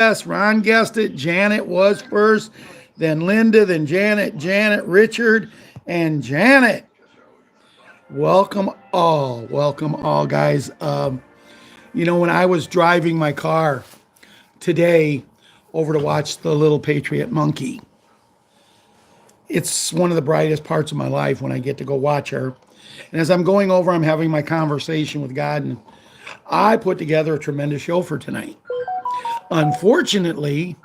Yes, Ron guessed it. Janet was first, then Linda, then Janet, Richard, and Janet. Welcome all, guys. When I was driving my car today over to watch the little Patriot monkey, it's one of the brightest parts of my life when I get to go watch her. And as I'm going over, I'm having my conversation with God, and I put together a tremendous show for tonight. Unfortunately,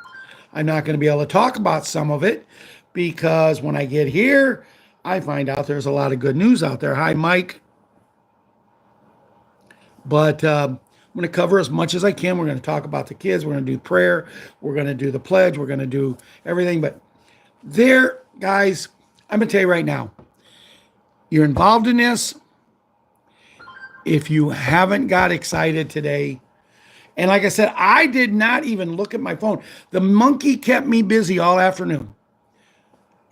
I'm not going to be able to talk about some of it because when I get here, I find out there's a lot of good news out there. Hi, Mike. But I'm going to cover as much as I can. We're going to talk about the kids. We're going to do prayer. We're going to do the pledge. We're going to do everything. But there, guys, I'm going to tell you right now, you're involved in this. If you haven't got excited today, and like I said, I did not even look at my phone. The monkey kept me busy all afternoon.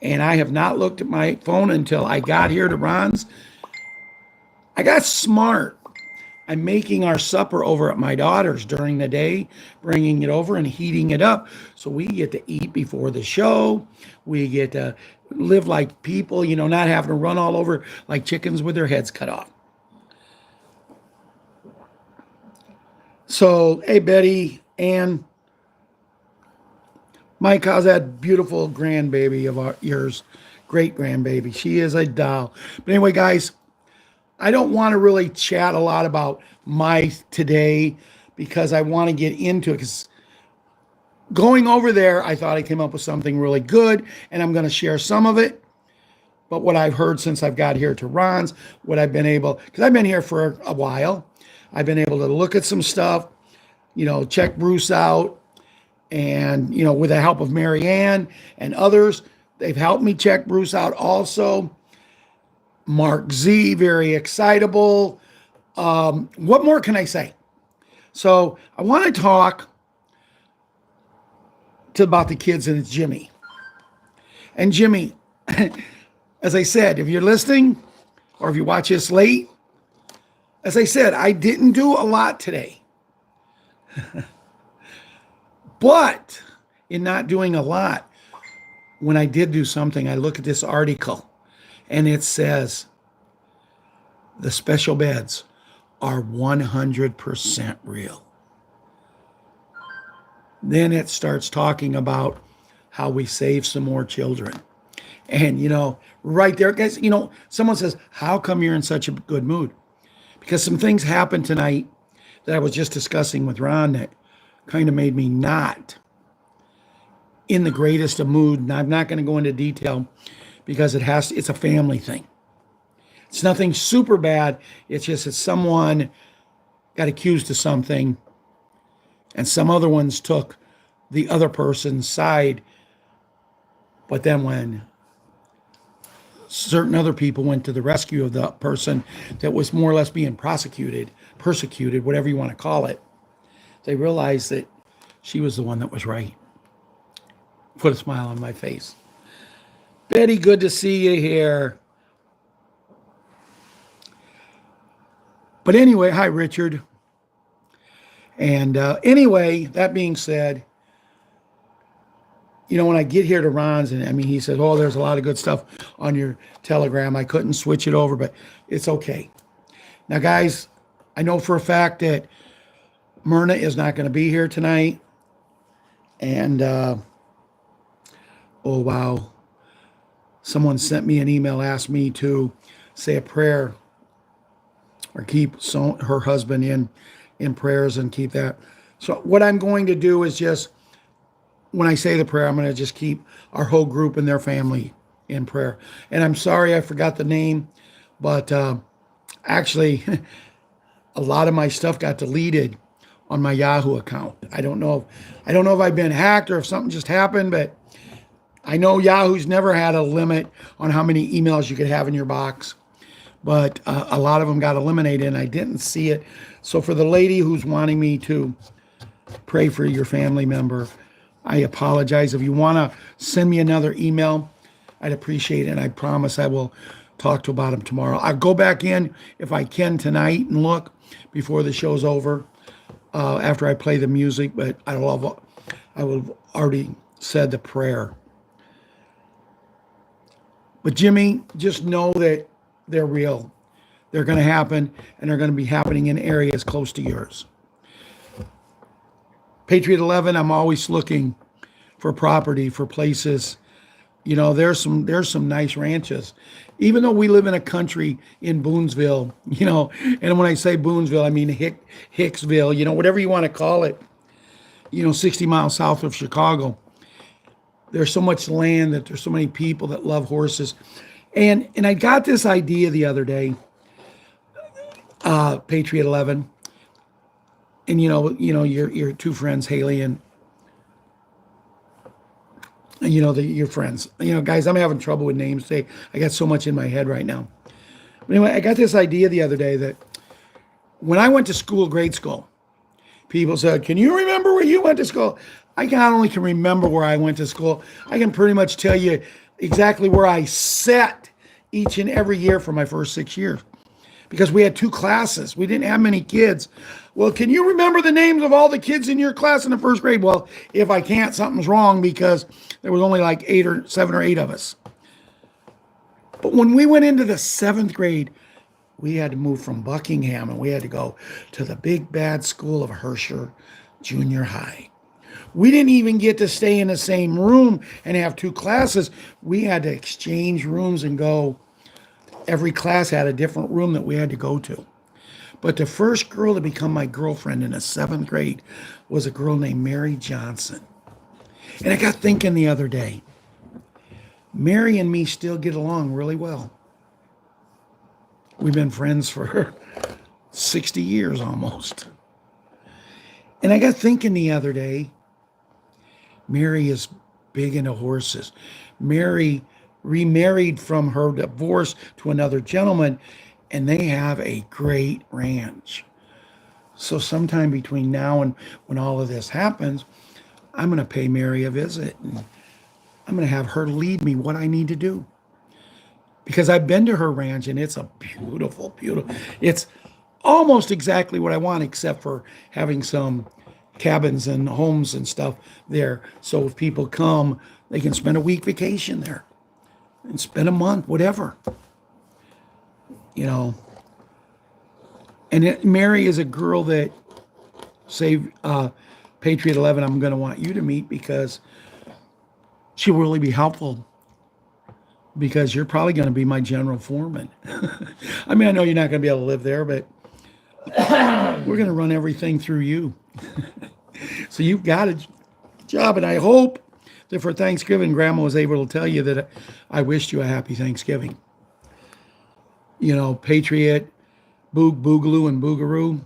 And I have not looked at my phone until I got here to Ron's. I got smart. I'm making our supper over at my daughter's during the day, bringing it over and heating it up. So we get to eat before the show. We get to live like people, not having to run all over like chickens with their heads cut off. So, hey, Betty, Ann, Mike, how's that beautiful grandbaby of yours? Great grandbaby. She is a doll. But anyway, guys, I don't want to really chat a lot about my today because I want to get into it. Because going over there, I thought I came up with something really good, and I'm going to share some of it. But what I've heard since I've got here to Ron's, what I've been able, because I've been here for a while, I've been able to look at some stuff, check Bruce out, and, with the help of Mary Ann and others, they've helped me check Bruce out also. Mark Z, very excitable. What more can I say? So I want to talk about the kids, and it's Jimmy. And Jimmy, as I said, if you're listening or if you watch this late, as I said, I didn't do a lot today. But in not doing a lot, when I did do something, I look at this article and it says the special beds are 100% real. Then it starts talking about how we save some more children. And, right there, guys, someone says, how come you're in such a good mood? Because some things happened tonight that I was just discussing with Ron that kind of made me not in the greatest of mood. And I'm not going to go into detail because it's a family thing. It's nothing super bad. It's just that someone got accused of something and some other ones took the other person's side. But then when certain other people went to the rescue of the person that was more or less being persecuted, whatever you want to call it, they realized that she was the one that was right. Put a smile on my face. Betty, good to see you here. But anyway, hi, Richard. And anyway, that being said, when I get here to Ron's, and he said, oh, there's a lot of good stuff on your Telegram. I couldn't switch it over, but it's okay. Now, guys, I know for a fact that Myrna is not going to be here tonight. And, oh, wow. Someone sent me an email, asked me to say a prayer or keep her husband in prayers and keep that. So what I'm going to do is just, when I say the prayer, I'm going to just keep our whole group and their family in prayer. And I'm sorry I forgot the name, but actually, a lot of my stuff got deleted on my Yahoo account. I don't know if I've been hacked or if something just happened, but I know Yahoo's never had a limit on how many emails you could have in your box. But a lot of them got eliminated, and I didn't see it. So for the lady who's wanting me to pray for your family member, I apologize. If you want to send me another email, I'd appreciate it. And I promise I will talk to about them tomorrow. I'll go back in if I can tonight and look before the show's over after I play the music. But I would have already said the prayer. But Jimmy, just know that they're real. They're going to happen, and they're going to be happening in areas close to yours. Patriot 11, I'm always looking for property, for places. You know, there's some nice ranches. Even though we live in a country in Boonesville, you know, and when I say Boonesville, I mean Hicksville, you know, whatever you want to call it, you know, 60 miles south of Chicago. There's so much land, that there's so many people that love horses. And I got this idea the other day, Patriot 11, and you know your two friends, Haley and you know your friends. You know, guys, I'm having trouble with names today. I got so much in my head right now. But anyway, I got this idea the other day that when I went to school, grade school, people said, "Can you remember where you went to school?" I not only can remember where I went to school, I can pretty much tell you exactly where I sat each and every year for my first 6 years. Because we had 2 classes. We didn't have many kids. Well, can you remember the names of all the kids in your class in the first grade? Well, if I can't, something's wrong, because there was only like 7 or 8 of us. But when we went into the 7th grade, we had to move from Buckingham, and we had to go to the big bad school of Herscher Junior High. We didn't even get to stay in the same room and have 2 classes. We had to exchange rooms and go. Every class had a different room that we had to go to. But the first girl to become my girlfriend in the 7th grade was a girl named Mary Johnson. And I got thinking the other day, Mary and me still get along really well. We've been friends for 60 years almost. And I got thinking the other day, Mary is big into horses. Mary remarried from her divorce to another gentleman, and they have a great ranch. So sometime between now and when all of this happens, I'm going to pay Mary a visit, and I'm going to have her lead me what I need to do. Because I've been to her ranch, and it's a beautiful, beautiful. It's almost exactly what I want, except for having some cabins and homes and stuff there. So if people come, they can spend a week vacation there and spend a month, whatever. You know. And Mary is a girl that, say, Patriot 11, I'm going to want you to meet, because she'll really be helpful, because you're probably going to be my general foreman. I mean, I know you're not going to be able to live there, but we're going to run everything through you. So you've got a job, and I hope that for Thanksgiving, Grandma was able to tell you that I wished you a happy Thanksgiving. You know, Patriot, Boogaloo, and Boogaroo.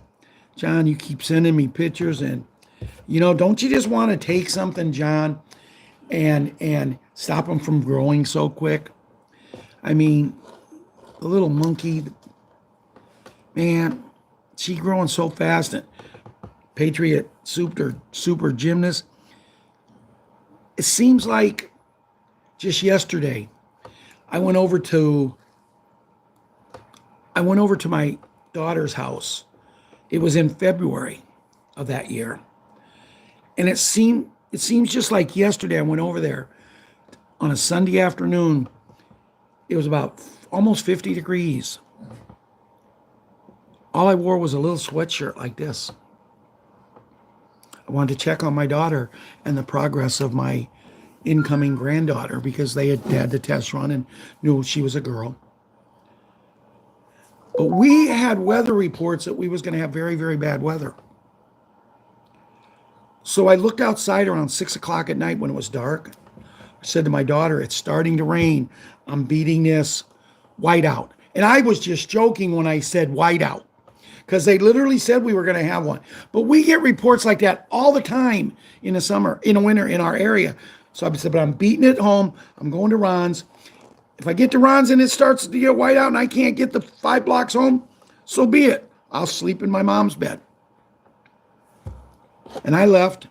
John, you keep sending me pictures, and, you know, don't you just want to take something, John, and stop them from growing so quick? I mean, the little monkey, man, she growing so fast. And Patriot super gymnast. It seems like just yesterday, I went over to my daughter's house. It was in February of that year. And it seems just like yesterday I went over there on a Sunday afternoon. It was about almost 50 degrees. All I wore was a little sweatshirt like this. I wanted to check on my daughter and the progress of my incoming granddaughter, because they had the test run and knew she was a girl. But we had weather reports that we was going to have very, very bad weather. So I looked outside around 6 o'clock at night when it was dark. I said to my daughter, "It's starting to rain. I'm beating this whiteout." And I was just joking when I said whiteout, because they literally said we were going to have one. But we get reports like that all the time in the summer, in the winter in our area. So I said, but I'm beating it home. I'm going to Ron's. If I get to Ron's and it starts to get whiteout and I can't get the 5 blocks home, so be it. I'll sleep in my mom's bed. And I left.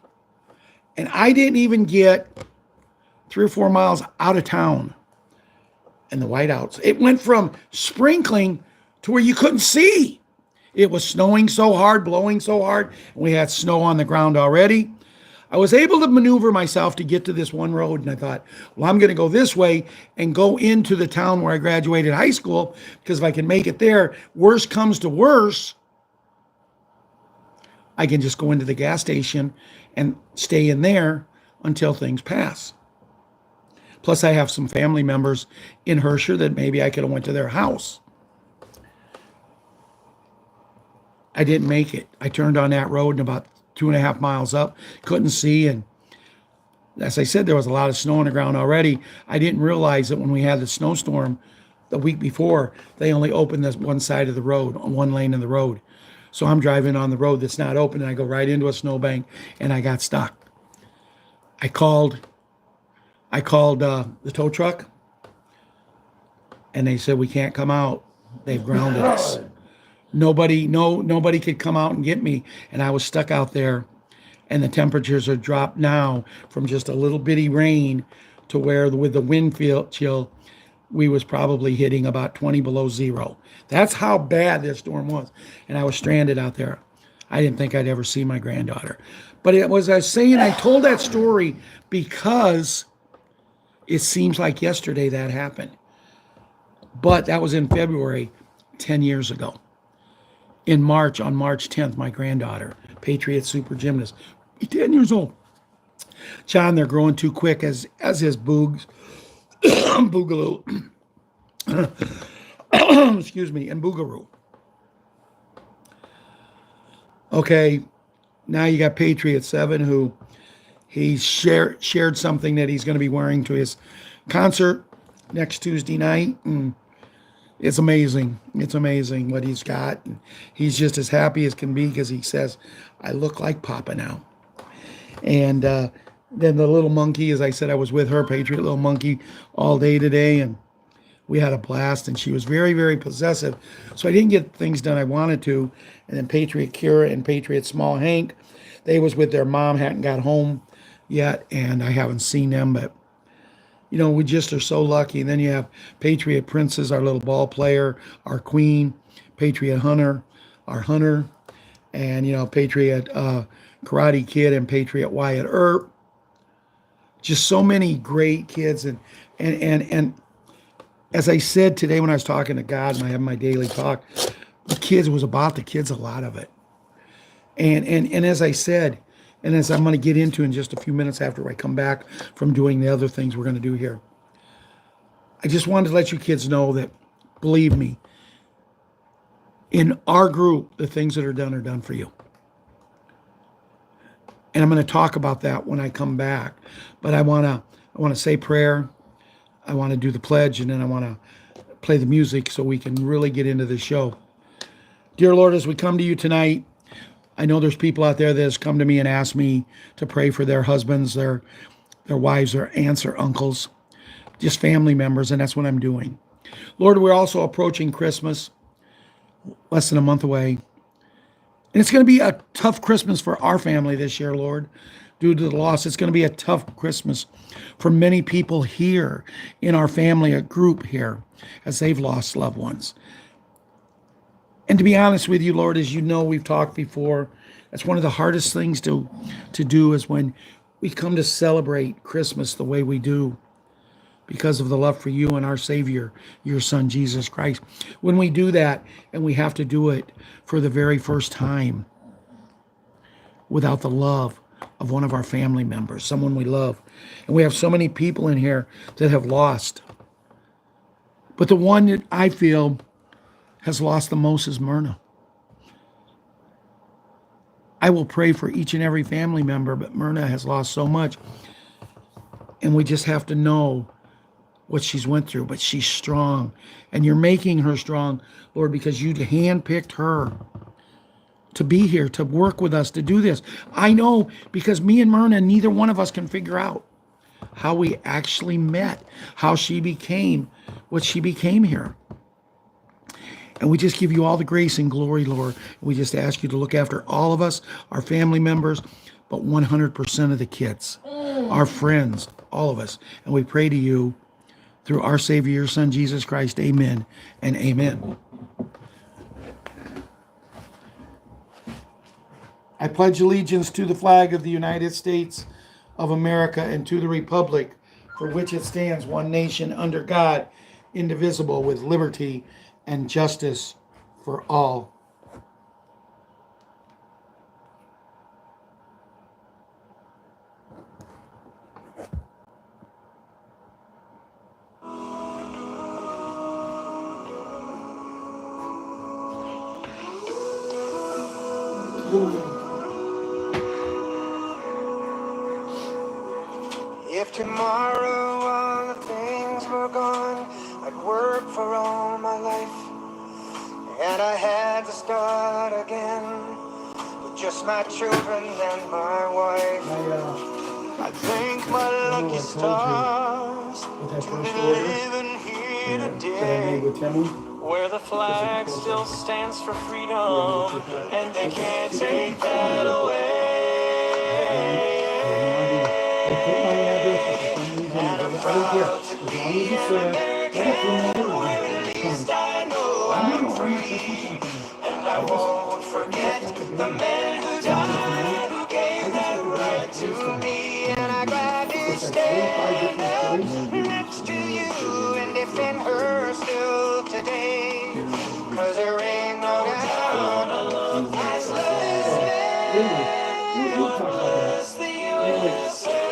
And I didn't even get 3 or 4 miles out of town, and the whiteouts. It went from sprinkling to where you couldn't see. It was snowing so hard, blowing so hard, and we had snow on the ground already. I was able to maneuver myself to get to this one road, and I thought, well, I'm going to go this way and go into the town where I graduated high school, because if I can make it there, worst comes to worst, I can just go into the gas station and stay in there until things pass. Plus, I have some family members in Herscher that maybe I could have went to their house. I didn't make it. I turned on that road and about 2.5 miles up, couldn't see. And as I said, there was a lot of snow on the ground already. I didn't realize that when we had the snowstorm the week before, they only opened this one side of the road, on one lane of the road. So I'm driving on the road that's not open, and I go right into a snowbank, and I got stuck. I called the tow truck, and they said, we can't come out. They've grounded us. Nobody could come out and get me, and I was stuck out there. And the temperatures are dropped now from just a little bitty rain to where with the wind chill, we was probably hitting about 20 below zero. That's how bad this storm was. And I was stranded out there. I didn't think I'd ever see my granddaughter. But it was, I was saying, I told that story because it seems like yesterday that happened. But that was in February, 10 years ago. In March, on March 10th, my granddaughter, Patriot super gymnast, 10 years old. John, they're growing too quick, as his boogaloo. Excuse me, and boogaroo. Okay, now you got Patriot 7, who he shared something that he's going to be wearing to his concert next Tuesday night. And it's amazing. It's amazing what he's got. And he's just as happy as can be because he says, I look like Papa now. And then the little monkey, as I said, I was with her, Patriot little monkey, all day today. And we had a blast. And she was very, very possessive. So I didn't get things done I wanted to. And then Patriot Kira and Patriot Small Hank, they was with their mom, hadn't got home yet. And I haven't seen them, but you know, we just are so lucky. And then you have Patriot Princess, our little ball player, our queen, Patriot Hunter, our hunter, and, you know, Patriot Karate Kid and Patriot Wyatt Earp. Just so many great kids. And as I said today when I was talking to God and I have my daily talk, the kids, was about the kids, a lot of it. And as I said, and as I'm going to get into in just a few minutes after I come back from doing the other things we're going to do here, I just wanted to let you kids know that, believe me, in our group, the things that are done for you. And I'm going to talk about that when I come back. But I want to say prayer. I want to do the pledge, and then I want to play the music so we can really get into the show. Dear Lord, as we come to you tonight, I know there's people out there that has come to me and asked me to pray for their husbands, their wives, their aunts, or uncles, just family members, and that's what I'm doing. Lord, we're also approaching Christmas, less than a month away. And it's going to be a tough Christmas for our family this year, Lord, due to the loss. It's going to be a tough Christmas for many people here in our family, a group here, as they've lost loved ones. And to be honest with you, Lord, as you know, we've talked before, that's one of the hardest things to do is when we come to celebrate Christmas the way we do because of the love for you and our Savior, your Son, Jesus Christ. When we do that, and we have to do it for the very first time without the love of one of our family members, someone we love. And we have so many people in here that have lost. But the one that I feel has lost the most is Myrna. I will pray for each and every family member, but Myrna has lost so much. And we just have to know what she's went through, but she's strong. And you're making her strong, Lord, because you handpicked her to be here, to work with us, to do this. I know, because me and Myrna, neither one of us can figure out how we actually met, how she became what she became here. And we just give you all the grace and glory, Lord. We just ask you to look after all of us, our family members, but 100% of the kids, our friends, all of us. And we pray to you through our Savior, your Son, Jesus Christ. Amen and amen. I pledge allegiance to the flag of the United States of America and to the republic for which it stands, one nation under God, indivisible, with liberty and justice for all. If tomorrow all the things were gone, I'd work for all my life, and I had to start again with just my children and my wife. I thank my lucky stars to be living here today, where the flag still stands for freedom, and they can't take that away. And I'm proud to be an American, where at least I know I'm free. And I won't forget the men who died, who gave that right to me. And I gladly stand next to you and defend her still today. 'Cause there ain't no doubt as love is made, one bless the USA.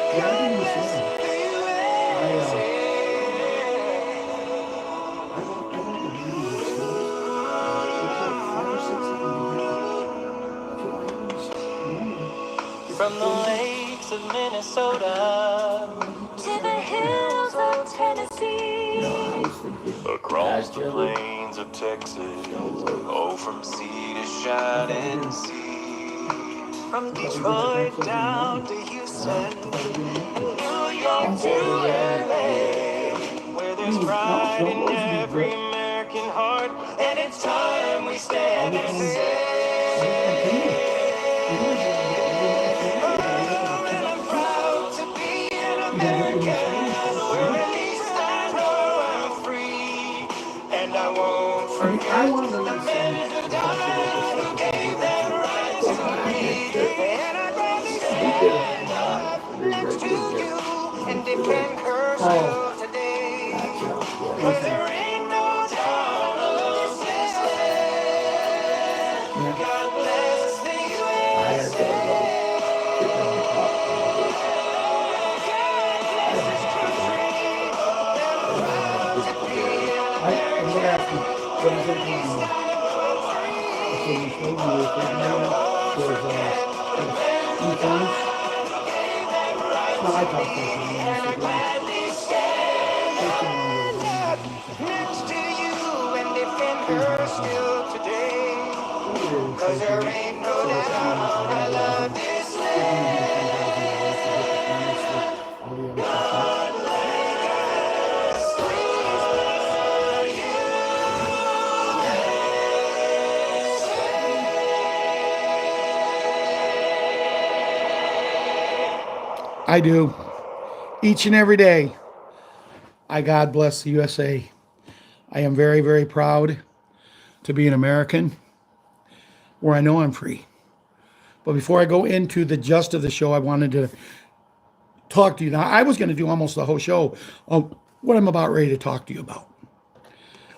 From the lakes of Minnesota to the hills of Tennessee, across the plains of Texas, oh, from sea to shining sea, from Detroit down to Houston, and New York to LA, where there's pride in every American heart, and it's time we stand and say, American, where at least I know I'm free, and I won't forget the men who died, who gave their right to me, and I'd rather stand up next to you and defend her still today, 'cause there ain't no doubt of this land. God bless the USA. What is it? So you told me there's no, I talked to next to you and defend her still today. 'Cause there ain't no doubt I love this land. God bless I do. Each and every day, I God bless the USA. I am very, very proud to be an American where I know I'm free. But before I go into the gist of the show, I wanted to talk to you. Now, I was going to do almost the whole show on what I'm about ready to talk to you about.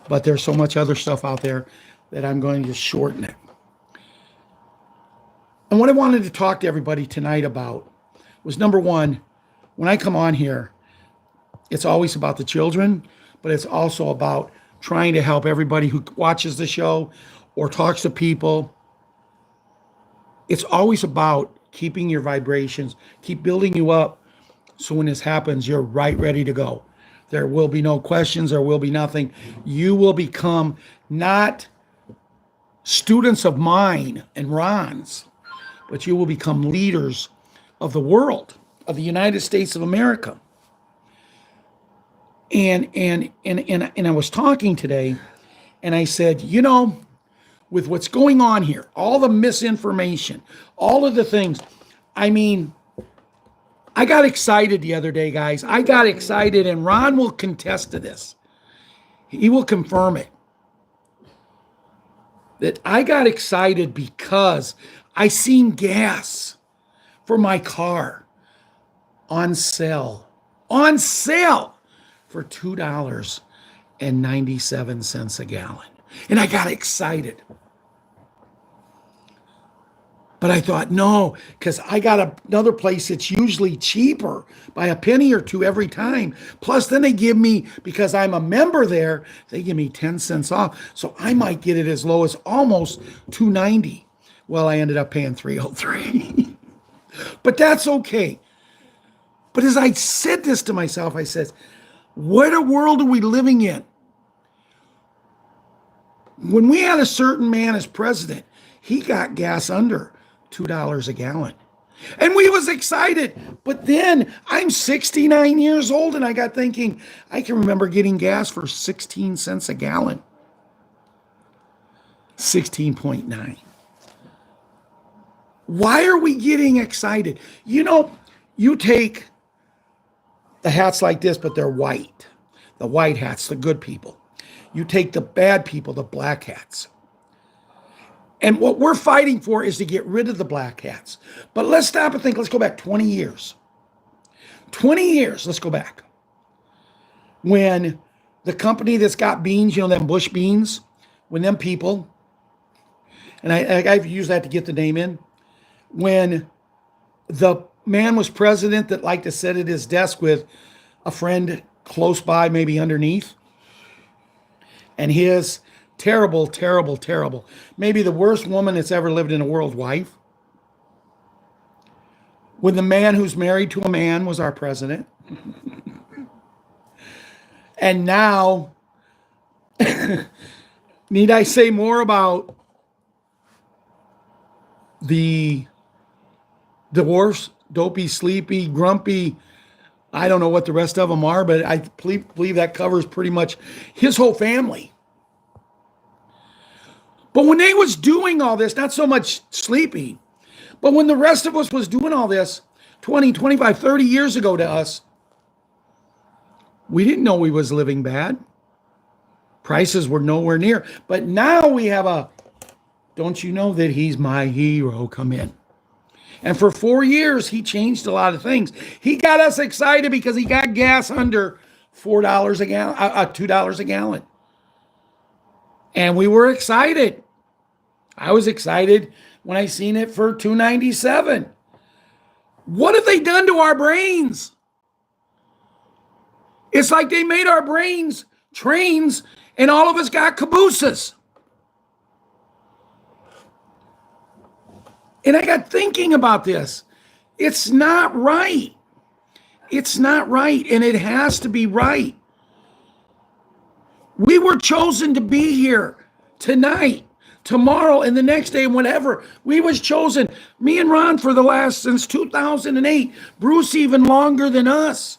But there's so much other stuff out there that I'm going to shorten it. And what I wanted to talk to everybody tonight about was, number one, when I come on here, it's always about the children, but it's also about trying to help everybody who watches the show or talks to people. It's always about keeping your vibrations, keep building you up, so when this happens, you're right ready to go. There will be no questions, there will be nothing. You will become not students of mine and Ron's, but you will become leaders of the world, of the United States of America. And I was talking today, and I said, you know, with what's going on here, all the misinformation, all of the things, I mean, I got excited the other day, guys. I got excited, and Ron will contest to this. He will confirm it. That I got excited because I seen gas for my car on sale for $2.97 a gallon. And I got excited. But I thought, no, because I got another place that's usually cheaper by a penny or two every time. Plus, then they give me, because I'm a member there, they give me 10 cents off. So I might get it as low as almost $2.90. Well, I ended up paying $3.03. But that's okay. But as I said this to myself, I said, what a world are we living in? When we had a certain man as president, he got gas under $2 a gallon. And we was excited. But then I'm 69 years old and I got thinking, I can remember getting gas for 16 cents a gallon. 16.9. Why are we getting excited? You know, you take the hats like this, but they're white. The white hats, the good people. You take the bad people, the black hats. And what we're fighting for is to get rid of the black hats. But let's stop and think. Let's go back 20 years. 20 years, let's go back. When the company that's got beans, you know, them bush beans, when them people, and I've used that to get the name in, when the man was president that liked to sit at his desk with a friend close by, maybe underneath, and his terrible, terrible, terrible, maybe the worst woman that's ever lived in the world, wife. When the man who's married to a man was our president. And now, need I say more about the divorce, dopey, sleepy, grumpy? I don't know what the rest of them are, but I believe that covers pretty much his whole family. But when they was doing all this, not so much sleepy, but when the rest of us was doing all this 20, 25, 30 years ago to us, we didn't know we was living bad. Prices were nowhere near. But now we have a, don't you know that he's my hero, come in. And for 4 years, he changed a lot of things. He got us excited because he got gas under $4 a gallon, $2 a gallon. And we were excited. I was excited when I seen it for $2.97. What have they done to our brains? It's like they made our brains trains and all of us got cabooses. And I got thinking about this. It's not right. It's not right, and it has to be right. We were chosen to be here tonight, tomorrow, and the next day, and whatever. We was chosen, me and Ron, for the last, since 2008. Bruce even longer than us.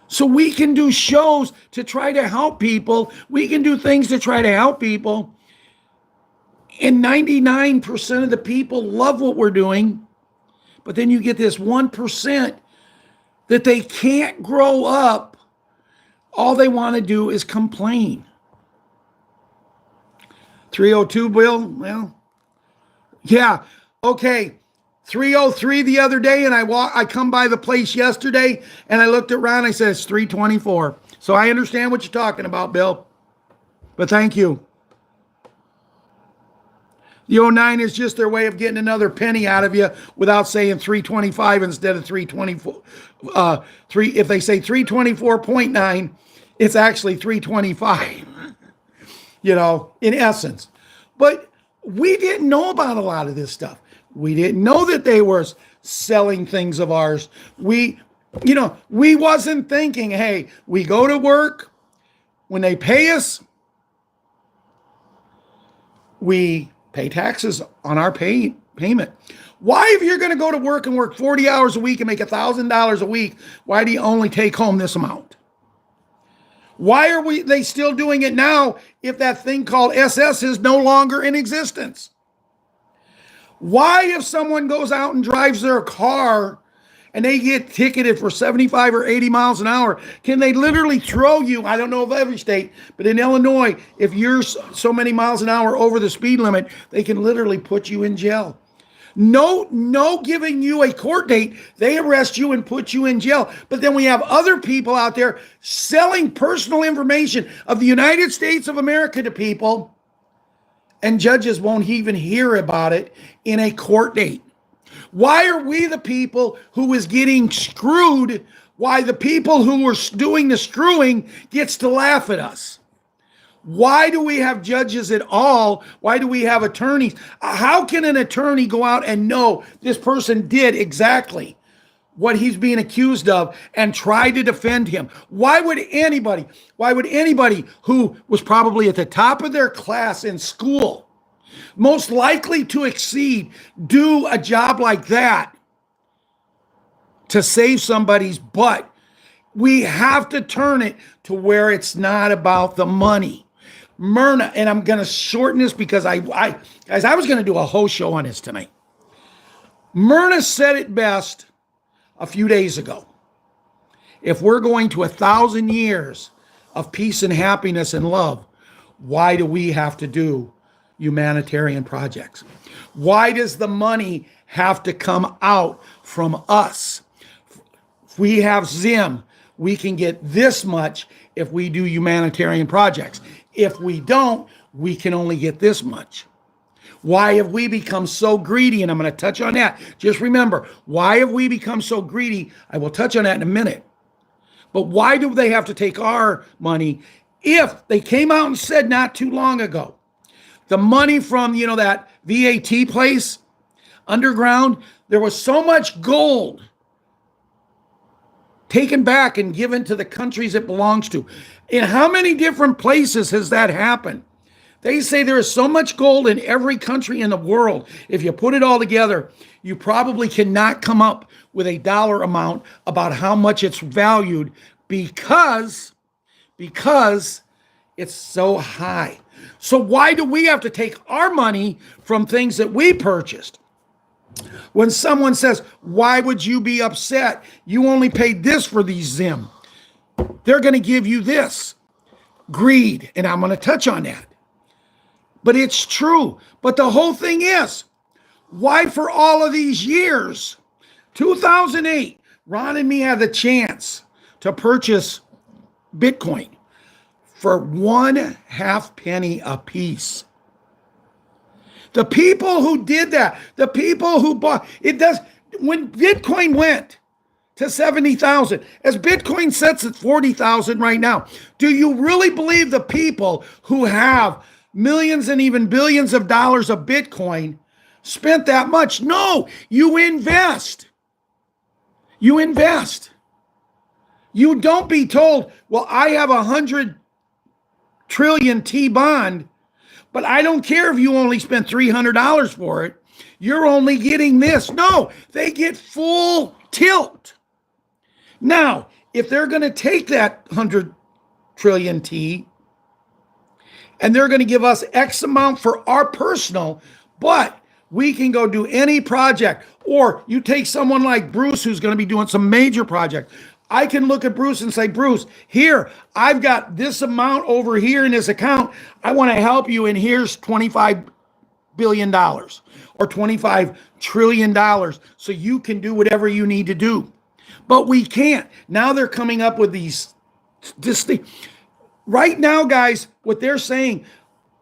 So we can do shows to try to help people. We can do things to try to help people. And 99% of the people love what we're doing. But then you get this 1% that they can't grow up. All they want to do is complain. 302, Bill? Well, yeah. Okay. 303 the other day, and I come by the place yesterday, and I looked around, I said, it's 324. So I understand what you're talking about, Bill. But thank you. The 09 is just their way of getting another penny out of you without saying 325 instead of 324. If they say 324.9, it's actually 325, you know, in essence. But we didn't know about a lot of this stuff. We didn't know that they were selling things of ours. We wasn't thinking, hey, we go to work. When they pay us, we pay taxes on our payment. Why, if you're going to go to work and work 40 hours a week and make $1,000 a week, why do you only take home this amount? Why are they still doing it now if that thing called SS is no longer in existence? Why, if someone goes out and drives their car and they get ticketed for 75 or 80 miles an hour, can they literally throw you? I don't know of every state, but in Illinois, if you're so many miles an hour over the speed limit, they can literally put you in jail. No giving you a court date. They arrest you and put you in jail. But then we have other people out there selling personal information of the United States of America to people, and judges won't even hear about it in a court date. Why are we the people who is getting screwed? Why the people who are doing the screwing gets to laugh at us? Why do we have judges at all? Why do we have attorneys? How can an attorney go out and know this person did exactly what he's being accused of and try to defend him? Why would anybody who was probably at the top of their class in school, most likely to exceed, do a job like that to save somebody's butt? We have to turn it to where it's not about the money. Myrna, and I'm going to shorten this because I was going to do a whole show on this tonight. Myrna said it best a few days ago. If we're going to 1,000 years of peace and happiness and love, why do we have to do humanitarian projects? Why does the money have to come out from us? If we have Zim, we can get this much if we do humanitarian projects. If we don't, we can only get this much. Why have we become so greedy? And I'm going to touch on that. Just remember, why have we become so greedy? I will touch on that in a minute. But why do they have to take our money if they came out and said not too long ago, the money from, that VAT place, underground, there was so much gold taken back and given to the countries it belongs to. In how many different places has that happened? They say there is so much gold in every country in the world. If you put it all together, you probably cannot come up with a dollar amount about how much it's valued because it's so high. So why do we have to take our money from things that we purchased? When someone says, why would you be upset? You only paid this for these Zim. They're going to give you this. Greed. And I'm going to touch on that. But it's true. But the whole thing is, why for all of these years, 2008, Ron and me had the chance to purchase Bitcoin for 1/2 penny a piece. The people who did that, the people who bought, when Bitcoin went to 70,000, as Bitcoin sits at 40,000 right now, do you really believe the people who have millions and even billions of dollars of Bitcoin spent that much? No, you invest. You invest. You don't be told, well, I have 100 trillion T bond, but I don't care if you only spent $300 for it. You're only getting this. No, they get full tilt. Now, if they're going to take that 100 trillion T and they're going to give us X amount for our personal, but we can go do any project. Or you take someone like Bruce, who's going to be doing some major project. I can look at Bruce and say, Bruce, here, I've got this amount over here in this account. I want to help you, and here's $25 billion or $25 trillion so you can do whatever you need to do. But we can't. Now they're coming up with this thing. Right now, guys, what they're saying,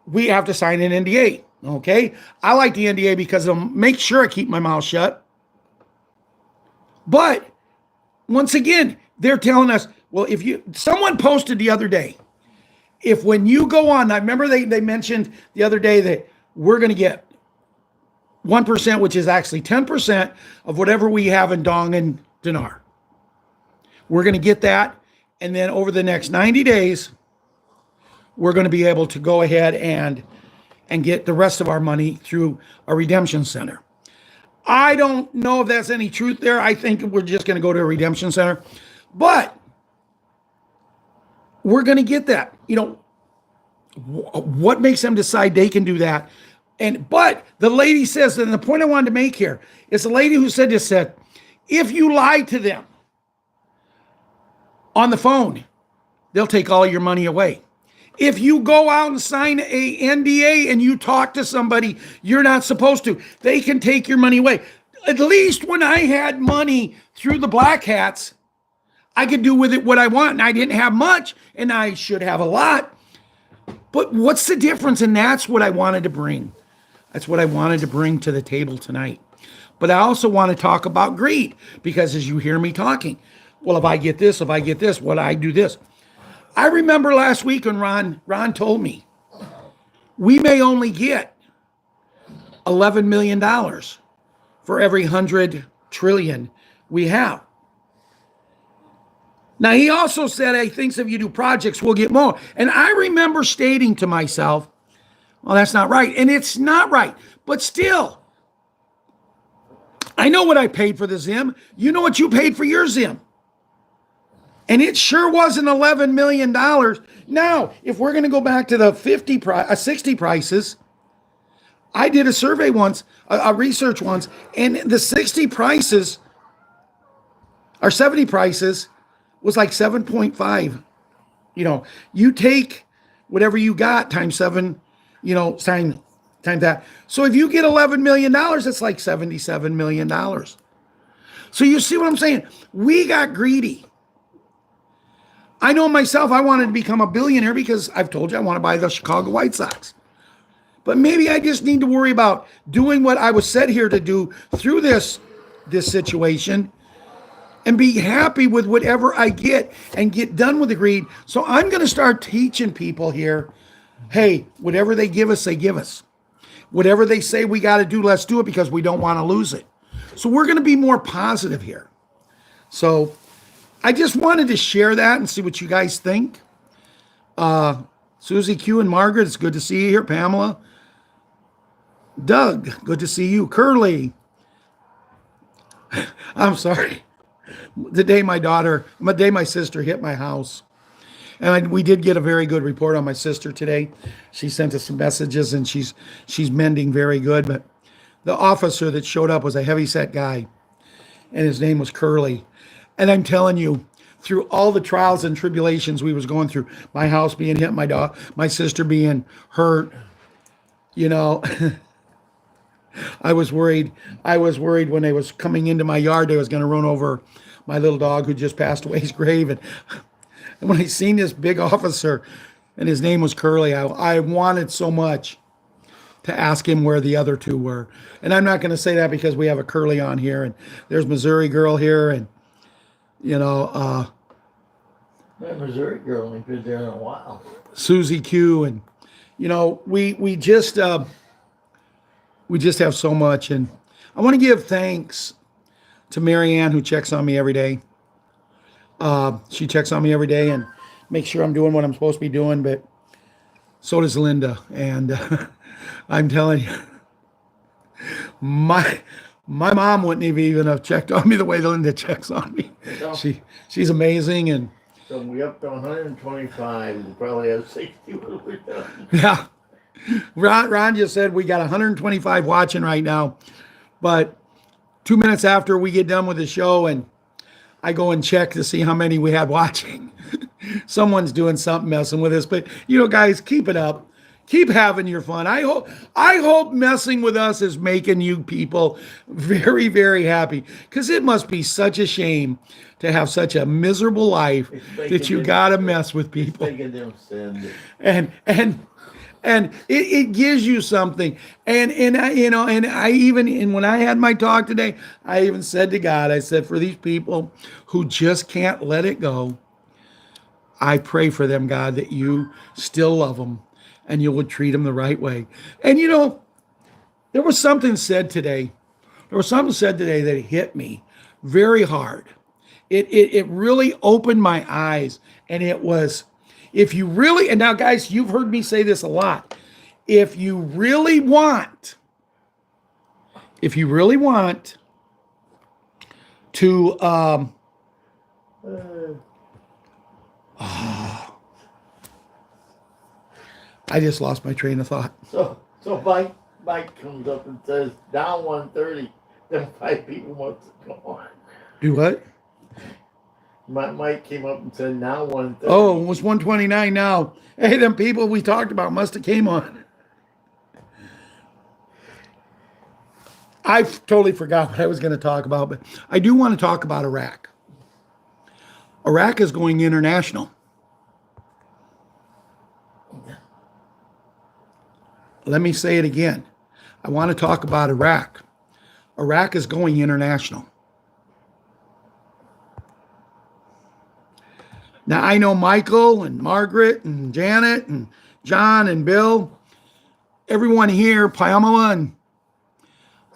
we have to sign an NDA, okay? I like the NDA because it'll make sure I keep my mouth shut. But once again, they're telling us, well, someone posted the other day, if when you go on, I remember they mentioned the other day that we're going to get 1%, which is actually 10% of whatever we have in Dong and Dinar. We're going to get that. And then over the next 90 days, we're going to be able to go ahead and get the rest of our money through a redemption center. I don't know if that's any truth there. I think we're just going to go to a redemption center. But we're going to get that. What makes them decide they can do that? But the lady says, and the point I wanted to make here is the lady who said this said, If you lie to them on the phone, they'll take all your money away. If you go out and sign a NDA and you talk to somebody you're not supposed to, they can take your money away. At least when I had money through the Black Hats, I could do with it what I want. And I didn't have much, and I should have a lot. But what's the difference? And that's what I wanted to bring. That's what I wanted to bring to the table tonight. But I also want to talk about greed, because as you hear me talking, well, if I get this, what I do this. I remember last week when Ron told me we may only get $11 million for every 100 trillion we have. Now, he also said, he thinks if you do projects, we'll get more. And I remember stating to myself, well, that's not right. And it's not right. But still, I know what I paid for the Zim. You know what you paid for your Zim. And it sure wasn't $11 million. Now, if we're going to go back to the 60 prices, I did a survey once, a research once, and the 60 prices, or 70 prices, was like 7.5. You know, you take whatever you got times 7, you know, times that. So if you get $11 million, it's like $77 million. So you see what I'm saying? We got greedy. I know myself, I wanted to become a billionaire because I've told you I want to buy the Chicago White Sox. But maybe I just need to worry about doing what I was set here to do through this situation and be happy with whatever I get and get done with the greed. So I'm going to start teaching people here, hey, whatever they give us, they give us. Whatever they say we got to do, let's do it because we don't want to lose it. So we're going to be more positive here. So I just wanted to share that and see what you guys think. Susie Q and Margaret, it's good to see you here. Pamela. Doug, good to see you. Curly. I'm sorry. The day my sister hit my house. And we did get a very good report on my sister today. She sent us some messages and she's mending very good. But the officer that showed up was a heavyset guy. And his name was Curly. And I'm telling you, through all the trials and tribulations we was going through, my house being hit, my sister being hurt, you know, I was worried when they was coming into my yard, they was going to run over my little dog who just passed away's grave. And when I seen this big officer, and his name was Curly, I wanted so much to ask him where the other two were. And I'm not going to say that because we have a Curly on here, and there's Missouri Girl here, and you know, that Missouri Girl ain't been there in a while. Susie Q, and you know, we just have so much. And I want to give thanks to Marianne, who checks on me every day. She checks on me every day and makes sure I'm doing what I'm supposed to be doing, but so does Linda. And I'm telling you, my mom wouldn't even have checked on me the way Linda checks on me. So, she's amazing. And so we up to 125. We'll probably have 60 when we're done. Yeah. Ron just said we got 125 watching right now. But 2 minutes after we get done with the show and I go and check to see how many we had watching, someone's doing something messing with us. But, you know, guys, keep it up. Keep having your fun. I hope messing with us is making you people very, very happy, because it must be such a shame to have such a miserable life that you got to mess with people. And it gives you something. And I, you know, and I even, and when I had my talk today, I even said to God, I said, for these people who just can't let it go, I pray for them, God, that you still love them and you would treat them the right way. And you know, there was something said today. That hit me very hard. It really opened my eyes. And it was, if you really, and now guys, you've heard me say this a lot. If you really want to, I just lost my train of thought. So Mike comes up and says, down 130, then 5 people want to come on. Do what? My mic came up and said now 1:30. Oh, it was 129 now. Hey, them people we talked about must have came on. I totally forgot what I was going to talk about, but I do want to talk about Iraq. Iraq is going international. Let me say it again. I want to talk about Iraq. Iraq is going international. Now, I know Michael and Margaret and Janet and John and Bill, everyone here, Pamela, and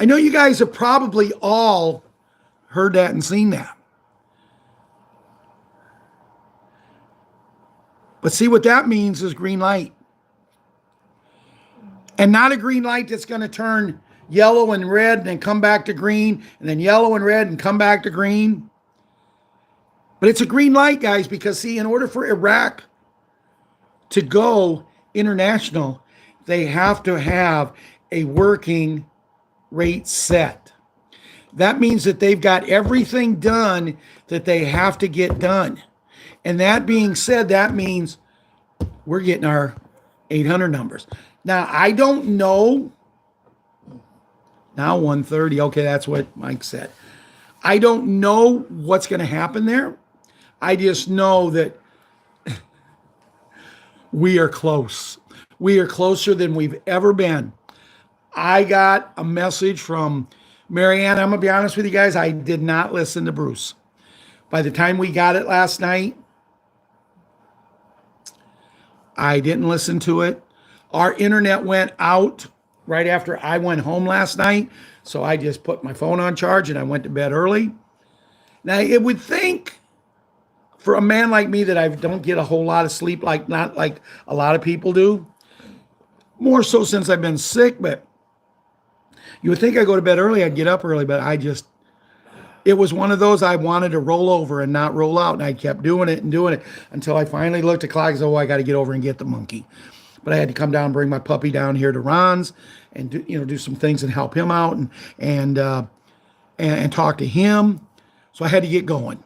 I know you guys have probably all heard that and seen that. But see, what that means is green light. And not a green light that's going to turn yellow and red and then come back to green, and then yellow and red and come back to green. But it's a green light, guys, because see, in order for Iraq to go international, they have to have a working rate set. That means that they've got everything done that they have to get done. And that being said, that means we're getting our 800 numbers. Now, I don't know. Now 130. Okay, that's what Mike said. I don't know what's going to happen there. I just know that we are close. We are closer than we've ever been. I got a message from Marianne. I'm going to be honest with you guys. I did not listen to Bruce. By the time we got it last night, I didn't listen to it. Our internet went out right after I went home last night. So I just put my phone on charge and I went to bed early. Now, it would think for a man like me that I don't get a whole lot of sleep, not like a lot of people do, more so since I've been sick, but you would think I go to bed early, I'd get up early, but it was one of those I wanted to roll over and not roll out, and I kept doing it until I finally looked at the clock and said, oh, I got to get over and get the monkey. But I had to come down and bring my puppy down here to Ron's and do some things and help him out and talk to him. So I had to get going.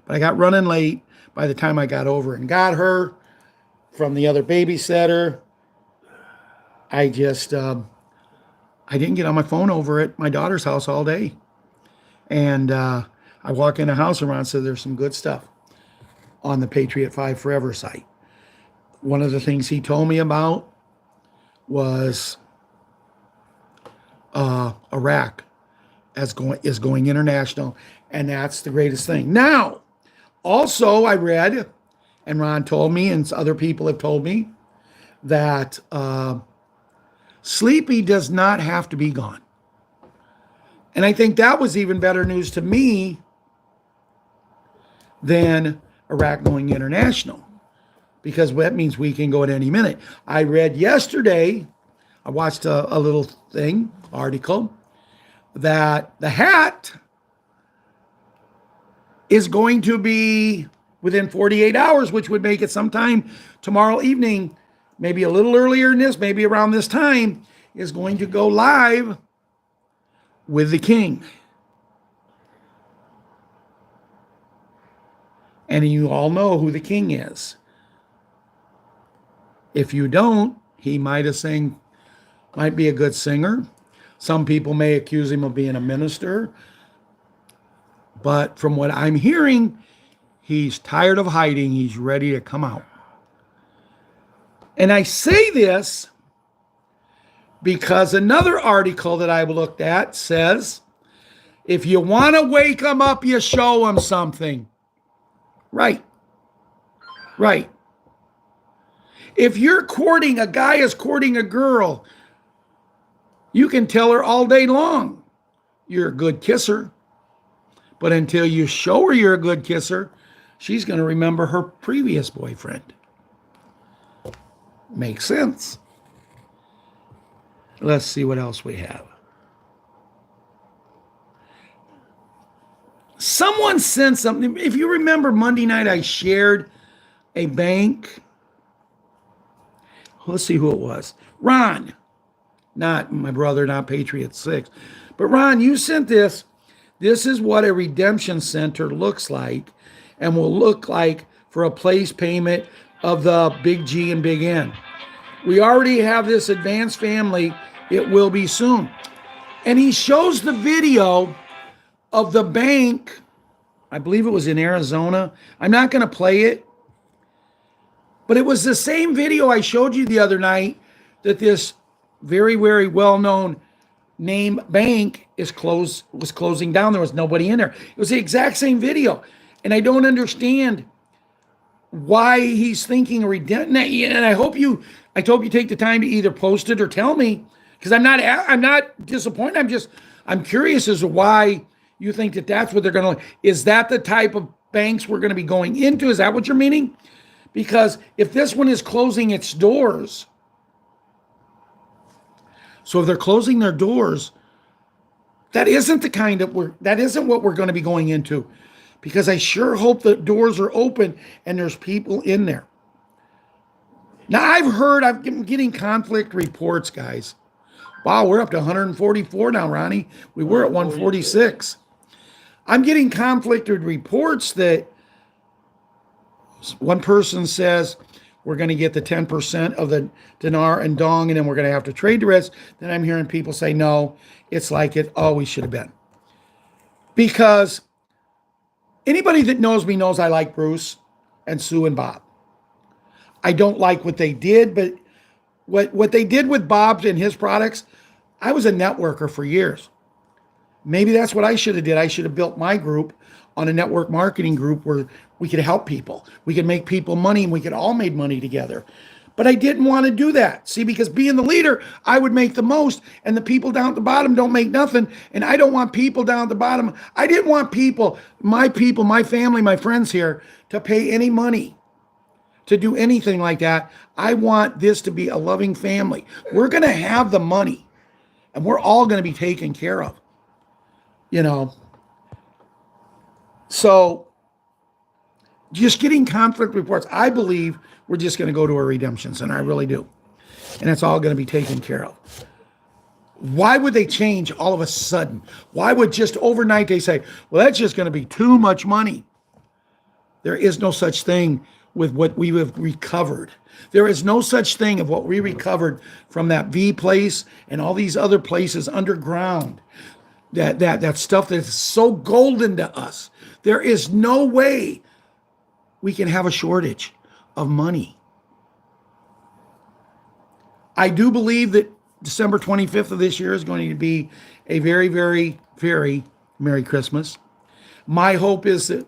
But I got running late by the time I got over and got her from the other babysitter. I didn't get on my phone over at my daughter's house all day. And I walk in the house and Ron said there's some good stuff on the Patriot 5 Forever site. One of the things he told me about was Iraq is going international, and that's the greatest thing. Now, also I read, and Ron told me, and other people have told me, that Sleepy does not have to be gone. And I think that was even better news to me than Iraq going international, because that means we can go at any minute. I read yesterday, I watched a little article, that the hat is going to be within 48 hours, which would make it sometime tomorrow evening, maybe a little earlier than this, maybe around this time, is going to go live with the king. And you all know who the king is. If you don't, he might be a good singer. Some people may accuse him of being a minister. But from what I'm hearing, he's tired of hiding. He's ready to come out. And I say this because another article that I looked at says, if you want to wake them up, you show them something. Right. If you're courting, a guy is courting a girl, you can tell her all day long you're a good kisser. But until you show her you're a good kisser, she's going to remember her previous boyfriend. Makes sense. Let's see what else we have. Someone sent something. If you remember Monday night, I shared a bank. Let's see who it was. Ron, not my brother, not Patriot6. But Ron, you sent this. This is what a redemption center looks like and will look like for a place payment of the big G and big N. We already have this advanced family. It will be soon. And he shows the video of the bank. I believe it was in Arizona. I'm not going to play it, but it was the same video I showed you the other night that this very, very well-known name bank was closing down. There was nobody in there. It was the exact same video. And I don't understand why he's thinking a redemption. And I hope you take the time to either post it or tell me, because I'm not disappointed. I'm curious as to why you think that that's what they're going to. Is that the type of banks we're going to be going into? Is that what you're meaning? Because if this one is closing its doors, so if they're closing their doors, that isn't what we're going to be going into. Because I sure hope the doors are open and there's people in there. Now I'm getting conflict reports, guys. Wow, we're up to 144 now, Ronnie. We were at 146. I'm getting conflicted reports that one person says we're going to get the 10% of the dinar and dong, and then we're going to have to trade the rest. Then I'm hearing people say, no, it's like it always should have been. Because anybody that knows me knows I like Bruce and Sue and Bob. I don't like what they did, but what they did with Bob and his products, I was a networker for years. Maybe that's what I should have did. I should have built my group on a network marketing group where we could help people. We could make people money and we could all make money together. But I didn't want to do that. See, because being the leader, I would make the most and the people down at the bottom don't make nothing. And I don't want people down at the bottom. I didn't want my family, my friends here to pay any money to do anything like that. I want this to be a loving family. We're going to have the money and we're all going to be taken care of. So just getting conflict reports, I believe we're just going to go to a redemption center. I really do. And it's all going to be taken care of. Why would they change all of a sudden? Why would just overnight they say, well, that's just going to be too much money? There is no such thing with what we have recovered. There is no such thing of what we recovered from that V place and all these other places underground. That stuff that's so golden to us. There is no way we can have a shortage of money. I do believe that December 25th of this year is going to be a very, very, very Merry Christmas. My hope is that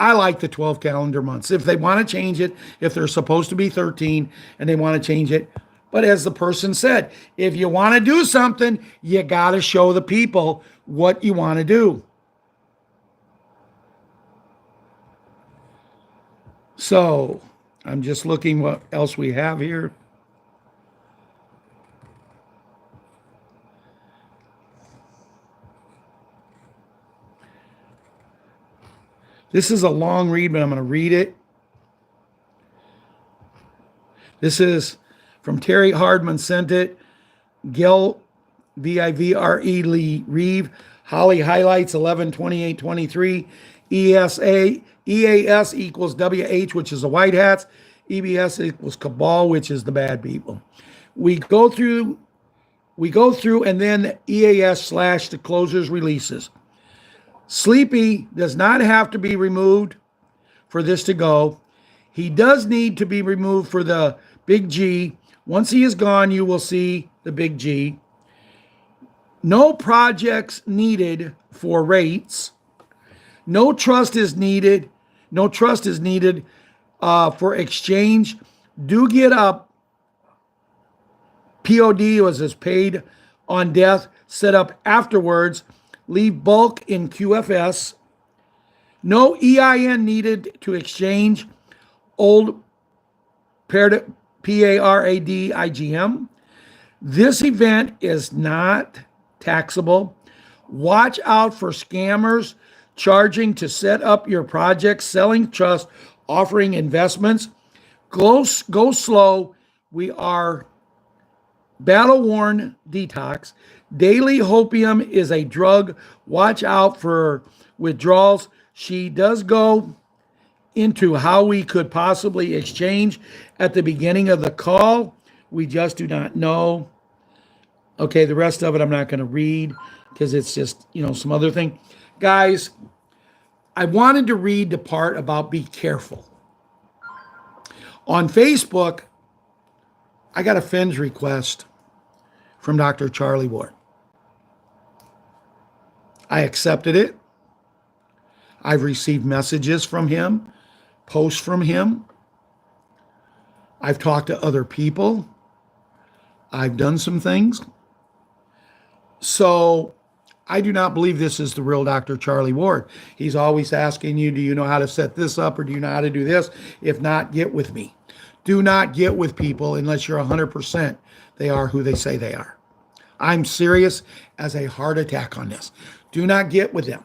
I like the 12 calendar months. If they want to change it, if they're supposed to be 13 and they want to change it. But as the person said, if you want to do something, you got to show the people what you want to do. So I'm just looking what else we have here. This is a long read, but I'm going to read it. This is from Terry Hardman sent it. Gil, V-I-V-R-E, Lee Reeve. Holly highlights 11/28/23. EAS equals WH, which is the white hats. EBS equals cabal, which is the bad people. We go through, and then EAS / the closers releases. Sleepy does not have to be removed for this to go. He does need to be removed for the big G. Once he is gone, you will see the big G. No projects needed for rates. No trust is needed. No trust is needed for exchange. Do get up. POD was as paid on death, set up afterwards. Leave bulk in QFS. No EIN needed to exchange. Old PARADIGM. This event is not taxable. Watch out for scammers charging to set up your project, selling trust, offering investments. Go slow. We are battle-worn detox. Daily hopium is a drug. Watch out for withdrawals. She does go into how we could possibly exchange at the beginning of the call. We just do not know. Okay, the rest of it I'm not going to read because it's just, some other thing. Guys, I wanted to read the part about be careful. On Facebook, I got a friend's request from Dr. Charlie Ward. I accepted it. I've received messages from him, posts from him. I've talked to other people. I've done some things. So I do not believe this is the real Dr. Charlie Ward. He's always asking you, do you know how to set this up or do you know how to do this? If not, get with me. Do not get with people unless you're 100% they are who they say they are. I'm serious as a heart attack on this. Do not get with them.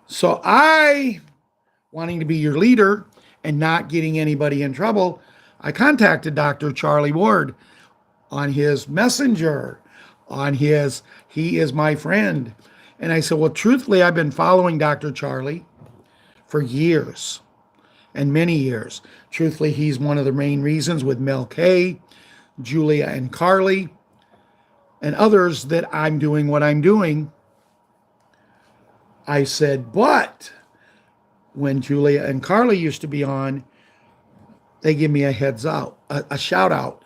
So I, wanting to be your leader and not getting anybody in trouble, I contacted Dr. Charlie Ward on his messenger, he is my friend. And I said, well, truthfully, I've been following Dr. Charlie for years and many years. Truthfully, he's one of the main reasons with Mel K, Julia and Carly, and others that I'm doing what I'm doing. I said, but when Julia and Carly used to be on, they give me a heads out, a shout out.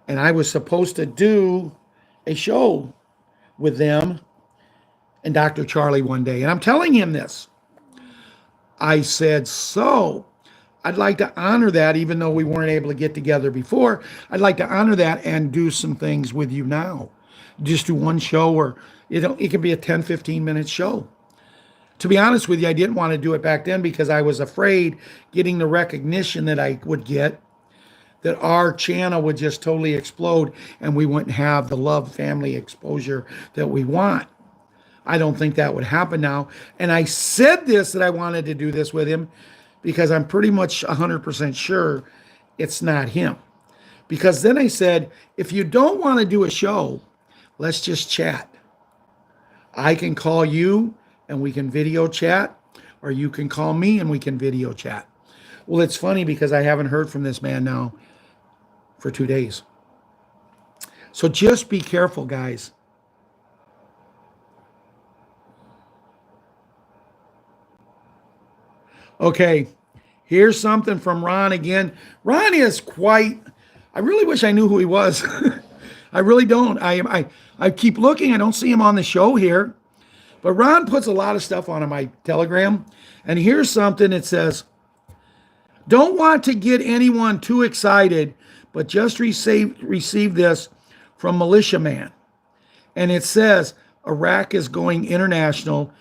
And I was supposed to do a show with them and Dr. Charlie one day. And I'm telling him this. I said, so I'd like to honor that, even though we weren't able to get together before. I'd like to honor that and do some things with you now. Just do one show, or it could be a 10, 15-minute show. To be honest with you, I didn't want to do it back then because I was afraid getting the recognition that I would get, that our channel would just totally explode and we wouldn't have the love family exposure that we want. I don't think that would happen now. And I said this, that I wanted to do this with him because I'm pretty much 100% sure it's not him. Because then I said, if you don't want to do a show, let's just chat. I can call you and we can video chat, or you can call me and we can video chat. Well, it's funny because I haven't heard from this man now for 2 days. So just be careful, guys. Okay, here's something from Ron again. Ron is quite, I really wish I knew who he was. I really don't. I keep looking. I don't see him on the show here. But Ron puts a lot of stuff on my Telegram. And here's something that says, don't want to get anyone too excited, but just received this from Militiaman. And it says, Iraq is going international.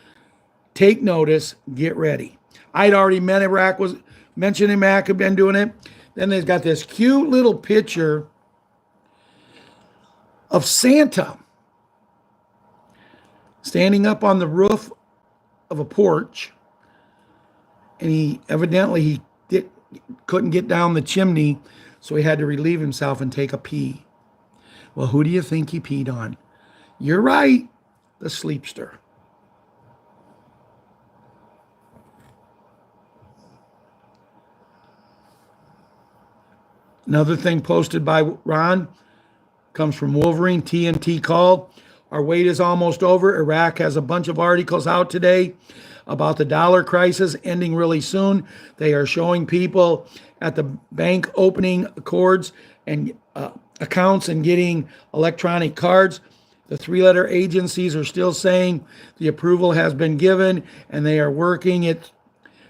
Take notice, get ready. I'd already mentioned Iraq had been doing it. Then they've got this cute little picture of Santa standing up on the roof of a porch. And he couldn't get down the chimney, so he had to relieve himself and take a pee. Well, who do you think he peed on? You're right, the sleepster. Another thing posted by Ron comes from Wolverine. TNT called. Our wait is almost over. Iraq has a bunch of articles out today about the dollar crisis ending really soon. They are showing people at the bank opening cords and accounts and getting electronic cards. The three-letter agencies are still saying the approval has been given and they are working it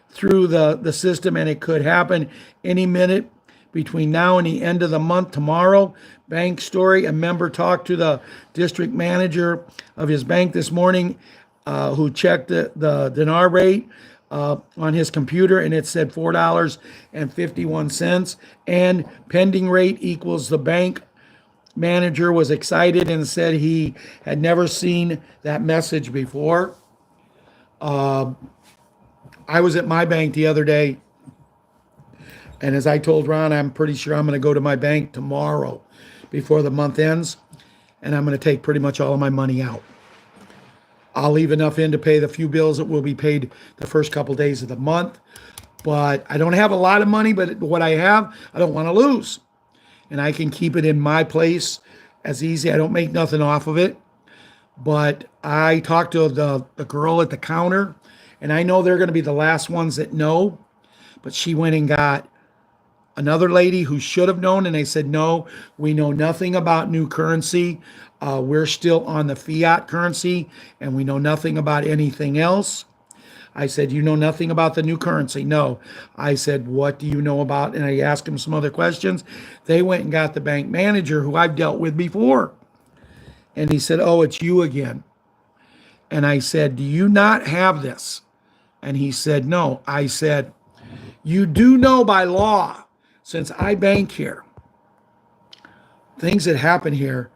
through the system, and it could happen any minute between now and the end of the month tomorrow. Bank story, a member talked to the district manager of his bank this morning who checked the dinar rate on his computer, and it said $4.51, and pending rate equals the bank manager was excited and said he had never seen that message before. I was at my bank the other day, and as I told Ron, I'm pretty sure I'm going to go to my bank tomorrow before the month ends. and I'm going to take pretty much all of my money out. I'll leave enough in to pay the few bills that will be paid the first couple days of the month. But I don't have a lot of money, but what I have, I don't want to lose. And I can keep it in my place as easy. I don't make nothing off of it. But I talked to the girl at the counter, and I know they're going to be the last ones that know. But she went and got another lady who should have known, and they said, no, we know nothing about new currency. We're still on the fiat currency, and we know nothing about anything else. I said, you know nothing about the new currency? No. I said, what do you know about? And I asked him some other questions. They went and got the bank manager who I've dealt with before. And he said, oh, it's you again. And I said, do you not have this? And he said, no. I said, you do know by law, since I bank here, things that happen here,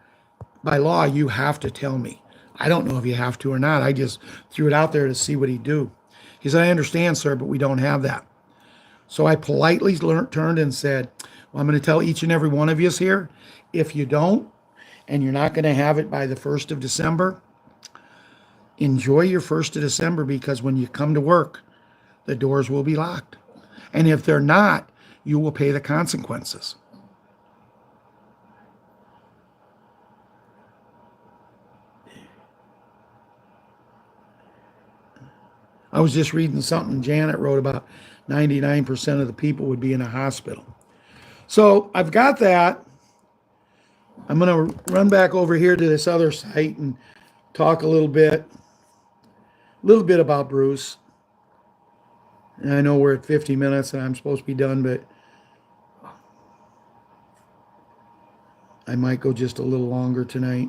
by law, you have to tell me. I don't know if you have to or not. I just threw it out there to see what he'd do. He said, I understand, sir, but we don't have that. So I politely turned and said, well, I'm going to tell each and every one of you here, if you don't, and you're not going to have it by the 1st of December, enjoy your 1st of December, because when you come to work, the doors will be locked. And if they're not, you will pay the consequences. I was just reading something Janet wrote about 99% of the people would be in a hospital. So I've got that. I'm going to run back over here to this other site and talk a little bit about Bruce. And I know we're at 50 minutes and I'm supposed to be done, but I might go just a little longer tonight.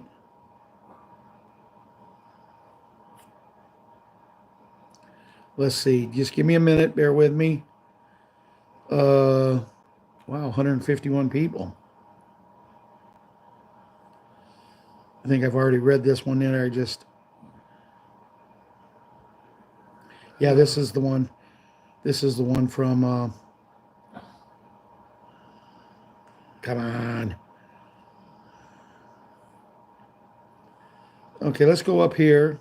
Let's see. Just give me a minute. Bear with me. Wow, 151 people. I think I've already read this one in there. Yeah, this is the one. This is the one from, come on. Okay, let's go up here.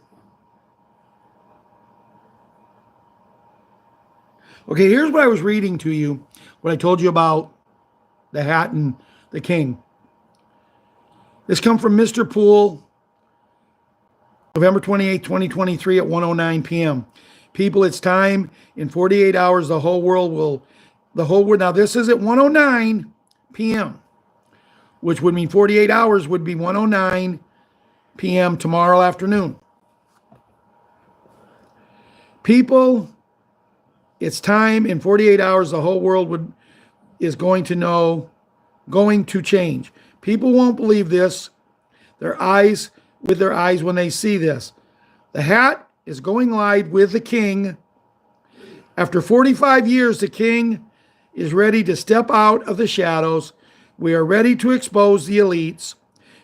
Okay, here's what I was reading to you, what I told you about the hat and the king. This come from Mr. Poole, November 28, 2023 at 1:09 p.m. People, it's time. In 48 hours, the whole world, now this is at 1:09 p.m., which would mean 48 hours would be 1:09 p.m. tomorrow afternoon. People, it's time. In 48 hours, the whole world is going to change. People won't believe this. Their eyes when they see this. The hat is going live with the king. After 45 years, the king is ready to step out of the shadows. We are ready to expose the elites.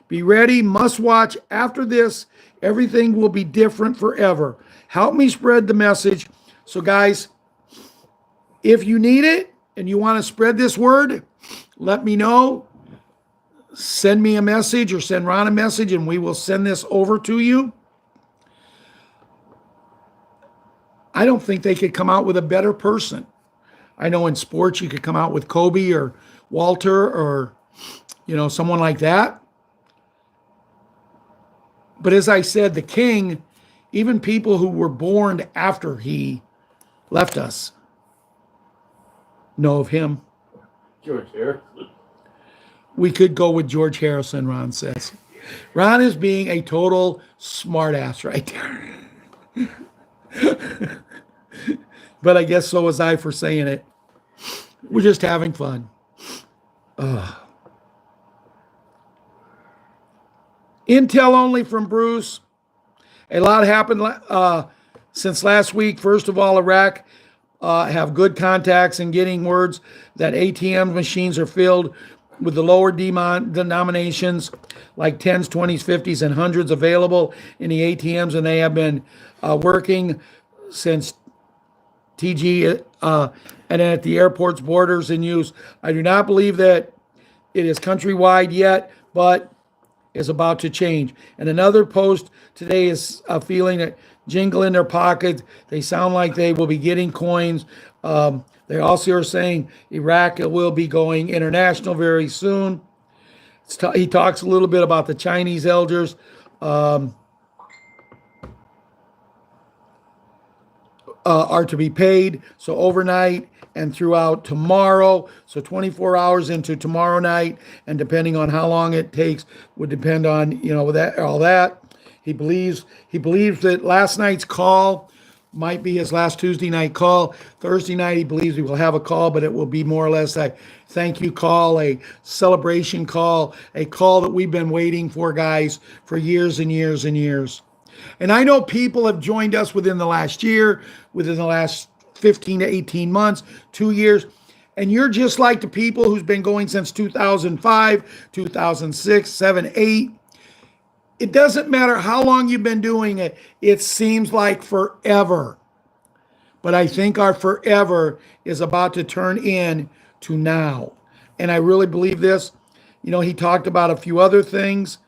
Be ready, must watch. After this, everything will be different forever. Help me spread the message. So guys, if you need it and you want to spread this word, let me know. Send me a message or send Ron a message and we will send this over to you. I don't think they could come out with a better person. I know in sports you could come out with Kobe or Walter or, someone like that. But as I said, the king, even people who were born after he left us, know of him. George Harrison. We could go with George Harrison, Ron says. Ron is being a total smartass right there. But I guess so was I for saying it. We're just having fun. Intel only from Bruce. A lot happened since last week. First of all, Iraq have good contacts in getting words that ATM machines are filled with the lower denominations like 10s, 20s, 50s, and 100s available in the ATMs, and they have been working since TG and at the airports, borders, in use. I do not believe that it is countrywide yet, but is about to change. And another post today is feeling a jingle in their pocket. They sound like they will be getting coins. They also are saying Iraq will be going international very soon. He talks a little bit about the Chinese elders. Are to be paid. So overnight and throughout tomorrow. So 24 hours into tomorrow night, and depending on how long it takes, would depend on that all that. He believes that last night's call might be his last Tuesday night call. Thursday night, he believes he will have a call, but it will be more or less a thank you call, a celebration call, a call that we've been waiting for, guys, for years and years and years. And I know people have joined us within the last year, within the last 15 to 18 months, 2 years. And you're just like the people who's been going since 2005, 2006, 7, 8. It doesn't matter how long you've been doing it. It seems like forever. But I think our forever is about to turn into now. And I really believe this. He talked about a few other things.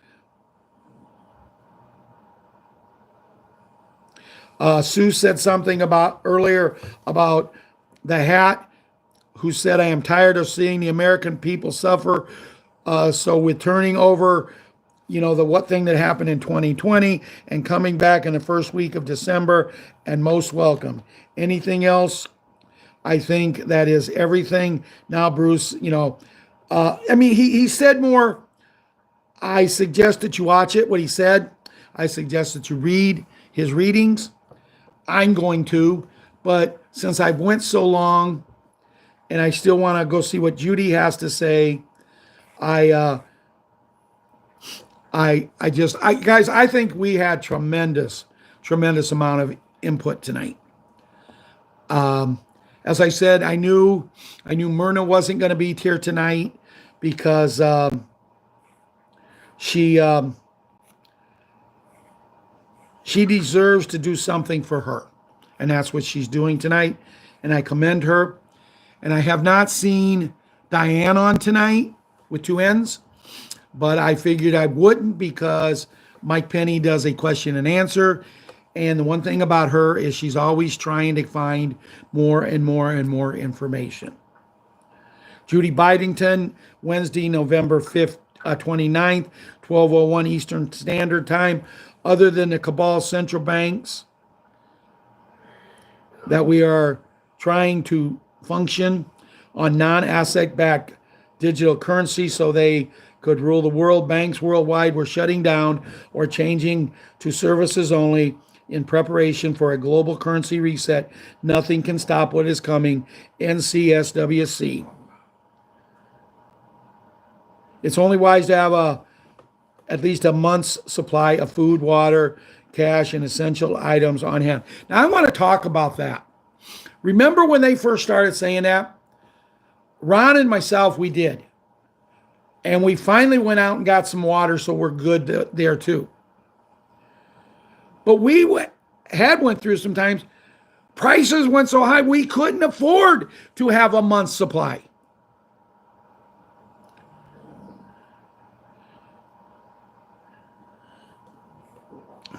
Sue said something earlier about the hat, who said, I am tired of seeing the American people suffer. So with turning over, the what thing that happened in 2020 and coming back in the first week of December, and most welcome. Anything else? I think that is everything. Now, Bruce, he said more. I suggest that you watch it, what he said. I suggest that you read his readings. I'm going to, but since I've went so long and I still want to go see what Judy has to say, guys, I think we had tremendous amount of input tonight. As I said, I knew Myrna wasn't going to be here tonight because she deserves to do something for her. And that's what she's doing tonight. And I commend her. And I have not seen Diane on tonight with 2 N's, but I figured I wouldn't because Mike Penny does a question and answer. And the one thing about her is she's always trying to find more and more and more information. Judy Bidington, Wednesday, November 5th, 29th, 12:01 Eastern Standard Time. Other than the cabal central banks that we are trying to function on non-asset-backed digital currency so they could rule the world, banks worldwide were shutting down or changing to services only in preparation for a global currency reset. Nothing can stop what is coming. NCSWC. It's only wise to have at least a month's supply of food, water, cash, and essential items on hand. Now, I want to talk about that. Remember when they first started saying that? Ron and myself, we did. And we finally went out and got some water, so we're good there too. But we went through some times, prices went so high, we couldn't afford to have a month's supply.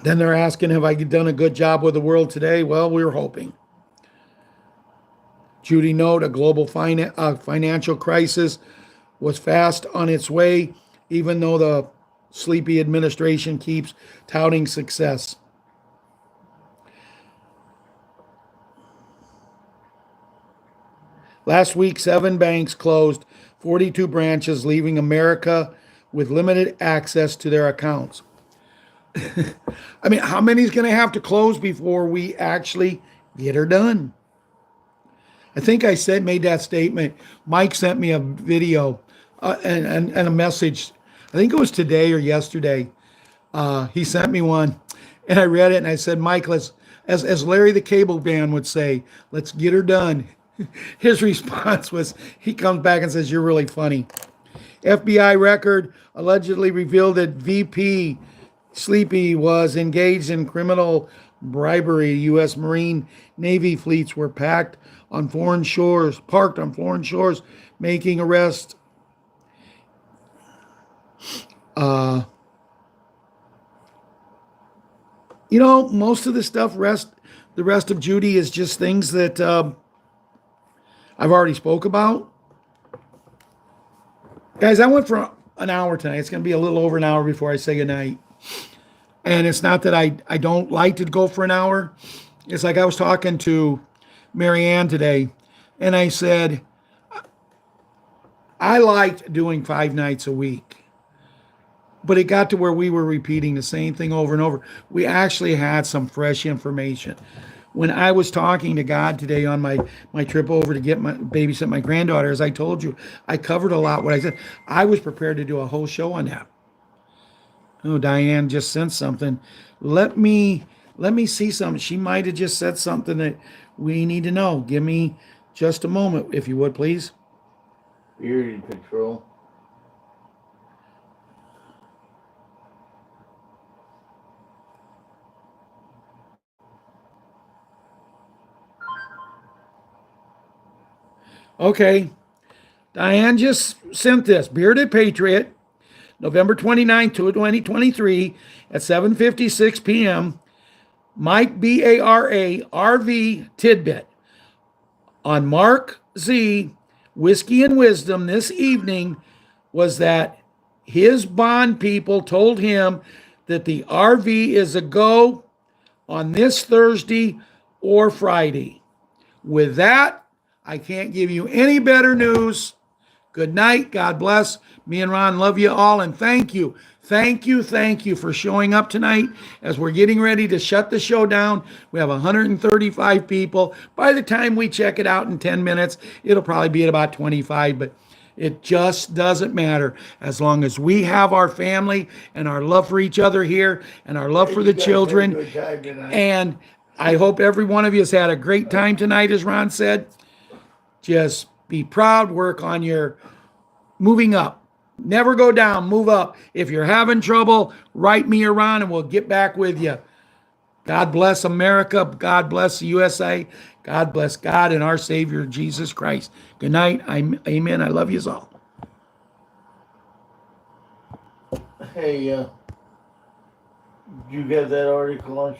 Then they're asking, have I done a good job with the world today? Well, we're hoping. Judy note, a global financial crisis was fast on its way, even though the sleepy administration keeps touting success. Last week, 7 banks closed 42 branches, leaving America with limited access to their accounts. I mean, how many is going to have to close before we actually get her done? I think I made that statement. Mike sent me a video and a message. I think it was today or yesterday. He sent me one, and I read it, and I said, Mike, let's, as Larry the Cable Man would say, let's get her done. His response was, he comes back and says, you're really funny. FBI record allegedly revealed that VP Sleepy was engaged in criminal bribery. U.S. Marine Navy fleets were parked on foreign shores, making arrests. You know, most of the stuff, the rest of Judy is just things that I've already spoke about. Guys, I went for an hour tonight. It's going to be a little over an hour before I say goodnight. And it's not that I don't like to go for an hour. It's like I was talking to Marianne today, and I said, I liked doing 5 nights a week. But it got to where we were repeating the same thing over and over. We actually had some fresh information. When I was talking to God today on my trip over to babysit my granddaughter, as I told you, I covered a lot. What I said, I was prepared to do a whole show on that. Oh, Diane just sent something. Let me see something. She might have just said something that we need to know. Give me just a moment, if you would, please. Bearded Patrol. Okay. Diane just sent this. Bearded Patriot, November 29th, 2023 at 7:56 p.m. Mike BARA RV tidbit on Mark Z Whiskey and Wisdom this evening was that his bond people told him that the RV is a go on this Thursday or Friday. With that, I can't give you any better news. Good night. God bless. Me and Ron love you all, and thank you. Thank you for showing up tonight as we're getting ready to shut the show down. We have 135 people. By the time we check it out in 10 minutes, it'll probably be at about 25, but it just doesn't matter as long as we have our family and our love for each other here and our love for the children. And I hope every one of you has had a great time tonight, as Ron said. Just be proud, work on your moving up. Never go down, move up. If you're having trouble, write me or Ron and we'll get back with you. God bless America. God bless the USA. God bless God and our Savior, Jesus Christ. Good night. Amen. I love you all. Hey, you get that article on